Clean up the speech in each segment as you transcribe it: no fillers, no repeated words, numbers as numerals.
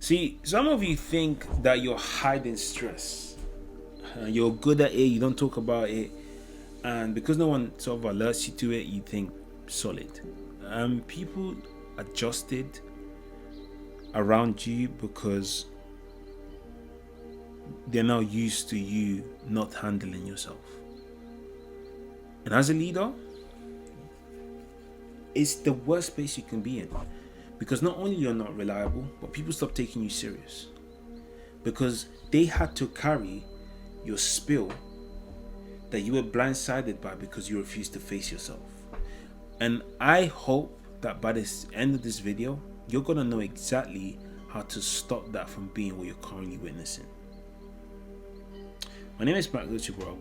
See, some of you think that you're hiding stress. You're good at it, you don't talk about it, and because no one sort of alerts you to it, you think solid. People adjusted around you because they're now used to you not handling yourself. And as a leader, it's the worst place you can be in, because not only you're not reliable, but people stop taking you serious because they had to carry your spill that you were blindsided by because you refused to face yourself. And I hope that by the end of this video, you're gonna know exactly how to stop that from being what you're currently witnessing. My name is Recalibrate,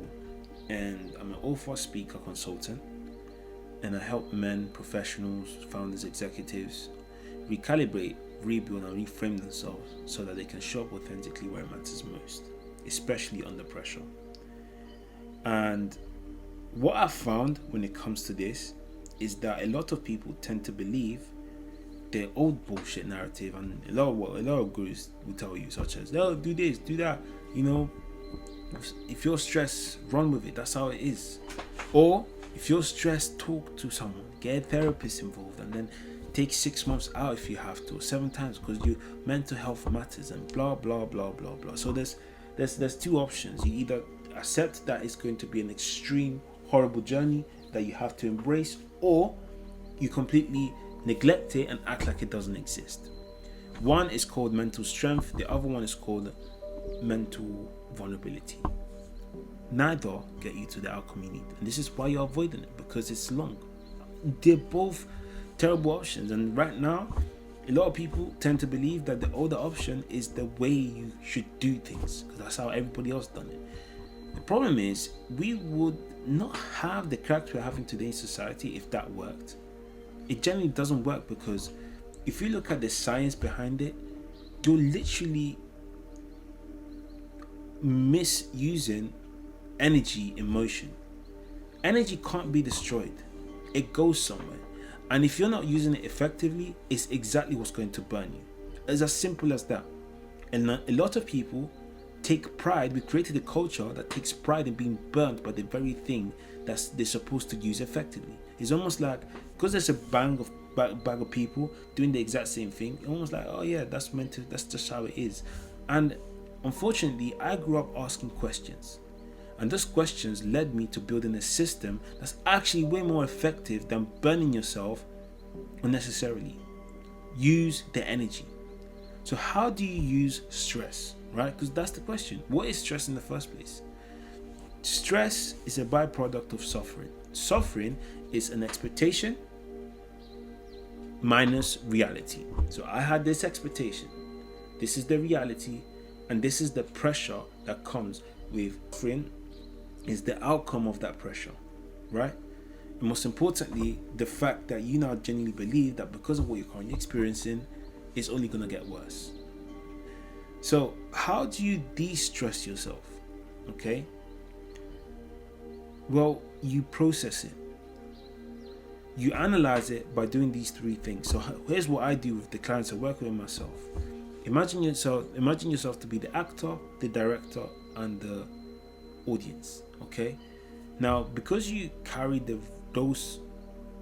and I'm an author, speaker, consultant, and I help men, professionals, founders, executives recalibrate, rebuild, and reframe themselves so that they can show up authentically where it matters most, especially under pressure. And what I've found when it comes to this is that a lot of people tend to believe their old bullshit narrative, and a lot of gurus will tell you, such as, "No, do this, do that. If you're stressed, run with it. That's how it is." Or if you're stressed, talk to someone, get a therapist involved, and then take 6 months out if you have to, 7 times, because your mental health matters, and blah blah blah blah blah. So there's two options. You either accept that it's going to be an extreme, horrible journey that you have to embrace, or you completely neglect it and act like it doesn't exist. One is called mental strength, the other one is called mental vulnerability. Neither get you to the outcome you need, and this is why you're avoiding it, because it's long. They're both terrible options, and right now a lot of people tend to believe that the older option is the way you should do things, because that's how everybody else done it. The problem is, we would not have the character we're having today in society if that worked. It generally doesn't work, because if you look at the science behind it, you're literally misusing energy in motion. Energy can't be destroyed, it goes somewhere. And if you're not using it effectively, it's exactly what's going to burn you. It's as simple as that. And a lot of people take pride. We created a culture that takes pride in being burnt by the very thing that they're supposed to use effectively. It's almost like, because there's a bag of people doing the exact same thing, it's almost like, oh yeah, that's just how it is. And unfortunately, I grew up asking questions. And those questions led me to building a system that's actually way more effective than burning yourself unnecessarily. Use the energy. So how do you use stress, right? Because that's the question. What is stress in the first place? Stress is a byproduct of suffering. Suffering is an expectation minus reality. So I had this expectation. This is the reality, and this is the pressure that comes with suffering. Is the outcome of that pressure, right? And most importantly, the fact that you now genuinely believe that because of what you're currently experiencing, it's only going to get worse. So how do you de-stress yourself? Okay, well, you process it. You analyze it by doing these 3 things. So here's what I do with the clients I work with myself. Imagine yourself to be the actor, the director, and the audience. Okay, now because you carry those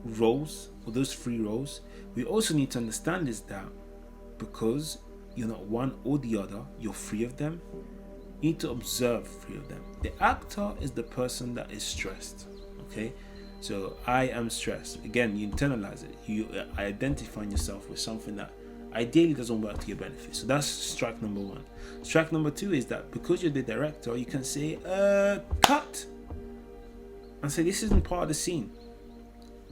roles, or those 3 roles, we also need to understand is that because you're not one or the other, you're 3 of them. You need to observe 3 of them. The actor is the person that is stressed. Okay, so I am stressed. Again, you internalize it. You identify yourself with something that ideally doesn't work to your benefit. So that's strike number 1. Strike number 2 is that because you're the director, you can say cut, and say, this isn't part of the scene.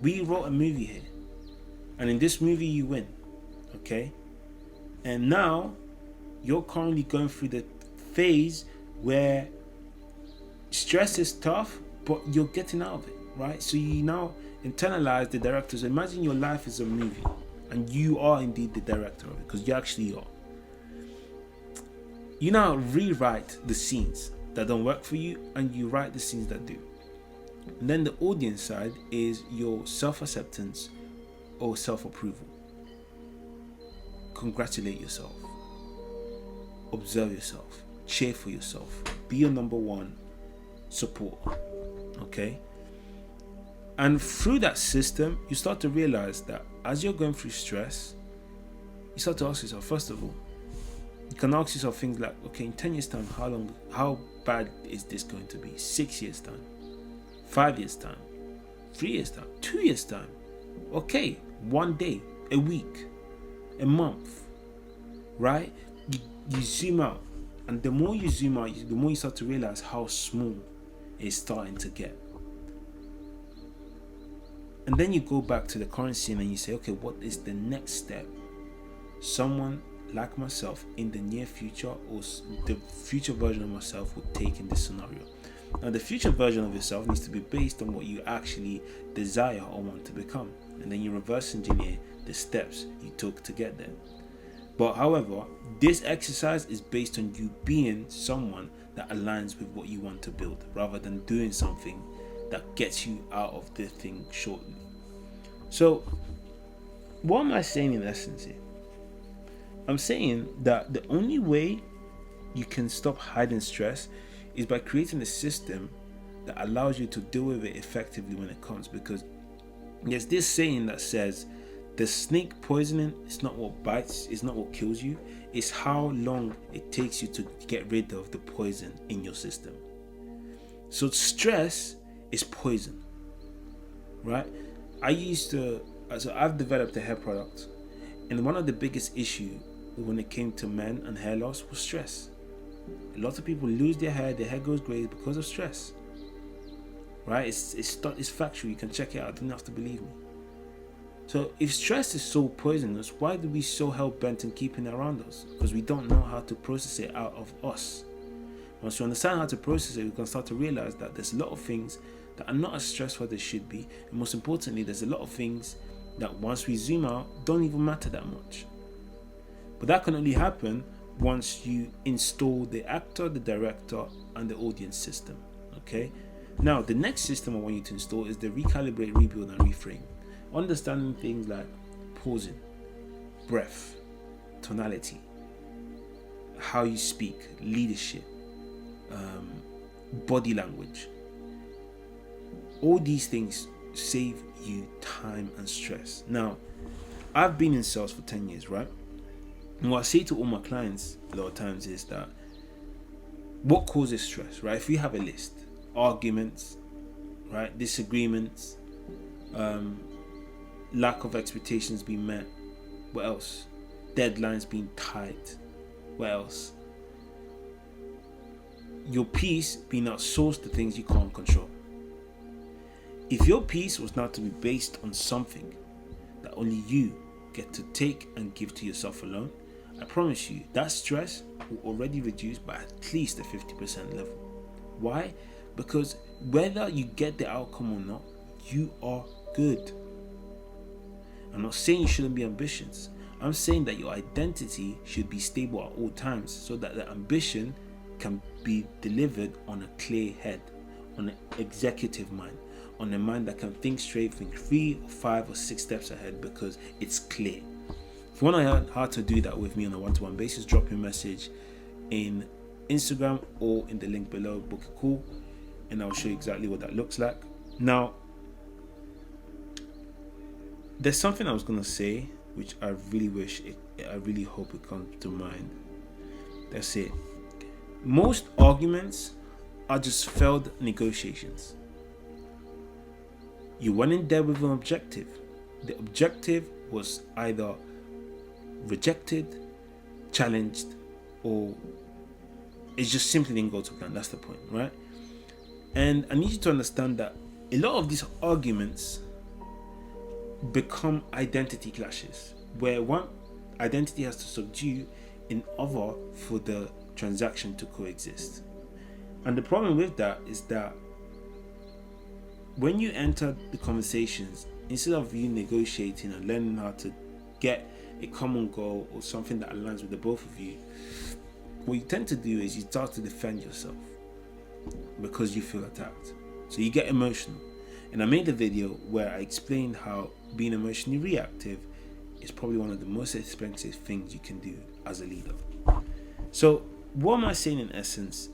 We wrote a movie here, and in this movie you win. Okay, and now you're currently going through the phase where stress is tough, but you're getting out of it, right? So you now internalize the director. So imagine your life is a movie, and you are indeed the director of it, because you actually are. You now rewrite the scenes that don't work for you, and you write the scenes that do. And then the audience side is your self-acceptance or self-approval. Congratulate yourself. observe yourself, cheer for yourself, be your number one support. Okay? And through that system, you start to realize that as you're going through stress, you start to ask yourself, first of all, you can ask yourself things like, okay, in 10 years time, how bad is this going to be? 6 years time, 5 years time, 3 years time, 2 years time. Okay, 1 day, a week, a month, right? You zoom out, and the more you zoom out, the more you start to realize how small it's starting to get. And then you go back to the current scene and you say, okay, what is the next step someone like myself in the near future, or the future version of myself, would take in this scenario? Now, the future version of yourself needs to be based on what you actually desire or want to become, and then you reverse engineer the steps you took to get there. But however, this exercise is based on you being someone that aligns with what you want to build, rather than doing something that gets you out of the thing shortly. So, what am I saying in essence here? I'm saying that the only way you can stop hiding stress is by creating a system that allows you to deal with it effectively when it comes. Because there's this saying that says, the snake poisoning is not what bites, it's not what kills you, it's how long it takes you to get rid of the poison in your system. So stress is poison, right? I've developed a hair product, and one of the biggest issues when it came to men and hair loss was stress. A lot of people lose their hair goes grey because of stress, right? It's factual, you can check it out, you don't have to believe me. So if stress is so poisonous, why are we so hell-bent in keeping it around us? Because we don't know how to process it out of us. Once you understand how to process it, we can start to realize that there's a lot of things that are not as stressful as they should be, and most importantly, there's a lot of things that once we zoom out don't even matter that much. But that can only happen once you install the actor, the director, and the audience system. Okay? Now, the next system I want you to install is the Recalibrate, Rebuild, and Reframe. Understanding things like pausing, breath, tonality, how you speak, leadership, body language. All these things save you time and stress. Now, I've been in sales for 10 years, right? And what I say to all my clients a lot of times is that what causes stress, right? If we have a list, arguments, right, disagreements, lack of expectations being met, what else? Deadlines being tight, what else? Your peace being outsourced to things you can't control. If your peace was not to be based on something that only you get to take and give to yourself alone, I promise you that stress will already reduce by at least a 50% level. Why? Because whether you get the outcome or not, you are good. I'm not saying you shouldn't be ambitious. I'm saying that your identity should be stable at all times, so that the ambition can be delivered on a clear head, on an executive mind, on a mind that can think straight, think 3 or 5 or 6 steps ahead because it's clear. If you want to learn how to do that with me on a one-to-one basis, drop your message in Instagram or in the link below, book a call, and I'll show you exactly what that looks like. Now, there's something I was going to say, which I really hope it comes to mind. That's it. Most arguments are just failed negotiations. You went in there with an objective. The objective was either rejected, challenged, or it just simply didn't go to plan. That's the point, right? And I need you to understand that a lot of these arguments become identity clashes, where one identity has to subdue in other for the transaction to coexist. And the problem with that is that when you enter the conversations, instead of you negotiating and learning how to get a common goal or something that aligns with the both of you, what you tend to do is you start to defend yourself because you feel attacked. So you get emotional. And I made a video where I explained how being emotionally reactive is probably one of the most expensive things you can do as a leader. So what am I saying in essence?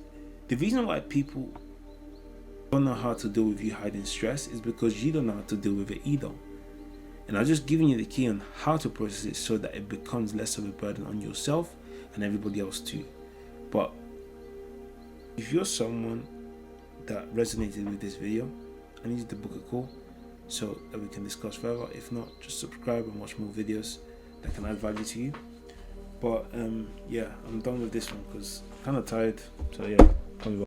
The reason why people don't know how to deal with you hiding stress is because you don't know how to deal with it either. And I'm just giving you the key on how to process it so that it becomes less of a burden on yourself and everybody else too. But if you're someone that resonated with this video, I need you to book a call so that we can discuss further. If not, just subscribe and watch more videos that can add value to you. But yeah, I'm done with this one because I'm kind of tired. So yeah, probably